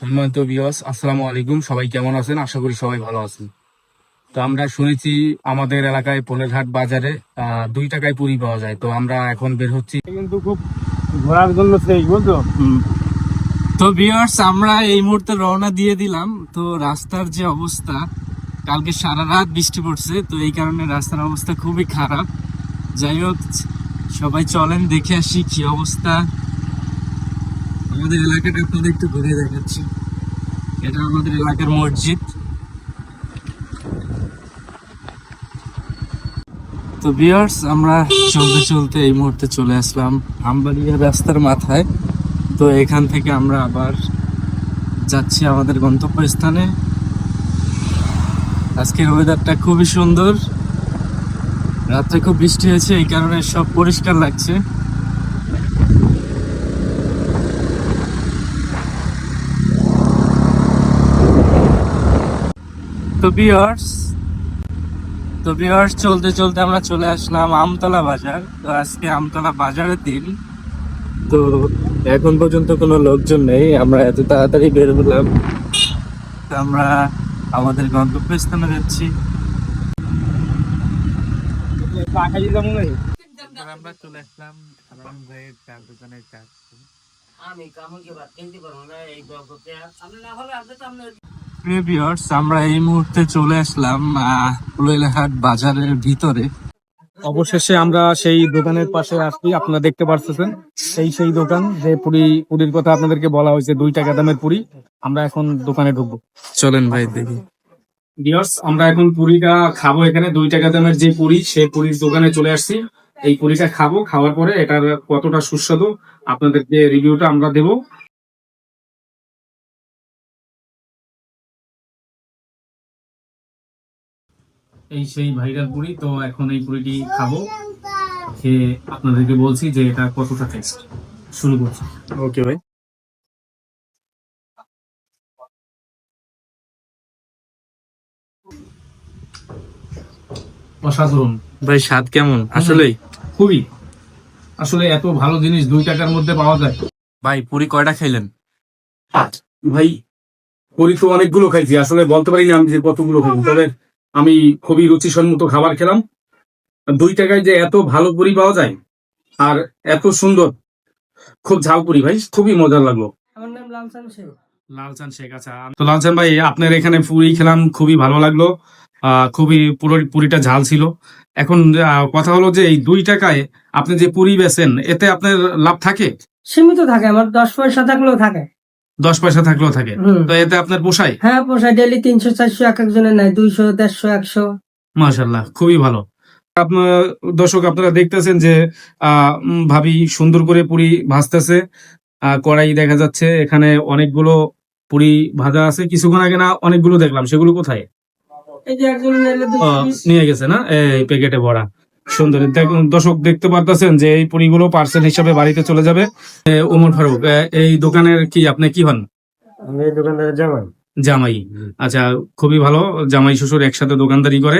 সম্মানিত ভিউয়ার্স, আসসালামু আলাইকুম। সবাই কেমন আছেন? আশা করি সবাই ভালো আছেন। তো আমরা শুনেছি আমাদের এলাকায় পনেরহাট বাজারে 2 টাকায় পুরি পাওয়া যায়। তো আমরা এখন বের হচ্ছি, কিন্তু খুব ঘোরার জন্য সেই বুঝছো। তো ভিউয়ার্স, আমরা এই মুহূর্তে রওনা দিয়ে দিলাম। তো রাস্তার যে অবস্থা, কালকে সারা রাত বৃষ্টি পড়ছে, তো এই কারণে রাস্তার অবস্থা খুবই খারাপ। যাই হোক, সবাই চলেন দেখে আসি কি অবস্থা। আমাদের এলাকাটা আপনাদের একটু ঘুরে দেখাচ্ছি। এটা আমাদের এলাকার মসজিদ। তো ভিউয়ার্স, আমরা চলতে চলতে এই মুহূর্তে চলে আসলাম আমবাড়িয়া রাস্তার মাথায়। তো এখান থেকে আমরা আবার যাচ্ছি আমাদের গন্তব্যস্থানে। আজকের ওয়েদারটা খুবই সুন্দর, রাত্রে খুব বৃষ্টি হয়েছে, এই কারণে সব পরিষ্কার লাগছে। তো ভিউয়ার্স চলতে চলতে আমরা চলে আসলাম আমতলা বাজার। তো আজকে আমতলা বাজারের দিন, তো এখন পর্যন্ত কোনো লোকজন নেই। আমরা এত তাড়াতাড়ি বের হলাম, তো আমরা আমাদের গন্তব্যস্থানে যাচ্ছি। আমরা চলে আসলাম সালাম ভাইয়ের চার দোকানের কাছে। প্রিয় ভিউয়ার্স, আমরা এই মুহূর্তে চলে আসলাম ফুলইলাহাট বাজারের ভিতরে। অবশেষে আমরা সেই দোকানের পাশে আসছি, আপনারা দেখতে পারতেছেন সেই দোকান যে পুরীর কথা আপনাদেরকে বলা হয়েছে, 2 টাকা দামের পুরি। আমরা এখন দোকানে ঢুকবো, চলেন ভাই দেখি। ভিউয়ার্স। আমরা এখন পুরিটা খাবো, এখানে 2 টাকা দামের যে পুরি, সেই পুরীর দোকানে চলে আসছি। এই পুরিটা খাবো, খাওয়ার পরে এটার কতটা সুস্বাদু আপনাদেরকে রিভিউটা আমরা দেবো। এই সেই ভাইরাল পুরি। তো এখন এই পুরিটি খাবো, খেয়ে আপনাদেরকে বলছি যে এটা কতটা টেস্ট। শুরু করছি। ওকে ভাই। অসাধারণ ভাই স্বাদ কেমন আসলেই? খুবই, আসলে এত ভালো জিনিস 2 টাকার মধ্যে পাওয়া যায়। ভাই পুরি কয়টা খাইলেন? ভাই পুরি তো অনেকগুলো খাইছি, আসলে বলতে পারি না আমি যে কতগুলো খাইছি, তবে আমি খুবই রুচিসম্মত খাবার খেলাম। 2 টাকায় যে এত ভালো পুরি পাওয়া যায় আর এত সুন্দর, খুব ঝাল পুরি ভাই, খুবই মজার লাগলো। আমার নাম লালচান শেখ। লালচান শেখ, আচ্ছা। তো লালচান ভাই, আপনার এখানে পুরি খেলাম, খুবই ভালো লাগলো। খুবই পুরিটা ঝাল ছিল। এখন কথা হলো যে এই 2 টাকায় আপনি যে পুরি বেচেন, এতে আপনার লাভ থাকে? সীমিত থাকে, আমার 10 পয়সা থাকলেও থাকে। 10 পয়সা থাকলেও থাকে, তো এতে আপনার পোষায়? হ্যাঁ পোষায়, ডেলি 300 400 এক একজনের নাই, 200 150 100। মাশাআল্লাহ, খুবই ভালো। আপনার দর্শক, আপনারা দেখতেছেন যে ভাবি সুন্দর করে পুরি ভাজতেছে। কড়াই দেখা যাচ্ছে, এখানে অনেকগুলো পুরি ভাজা আছে। কিছুক্ষণ আগে না অনেকগুলো দেখলাম, সেগুলো কোথায়? এই যে একজন নিলে নিয়ে গেছে না, এই প্যাকেটে ভরা। সুন্দর। দেখুন দর্শক, দেখতে পারতেছেন যে এই পুরিগুলো পার্সেল হিসাবে বাড়িতে চলে যাবে। ওমর ফারুক, এই দোকানের কি আপনি কি হন? আমি এই দোকানদারের জামাই। জামাই, আচ্ছা। খুবই ভালো, জামাই শ্বশুর একসাথে দোকানদারি করে।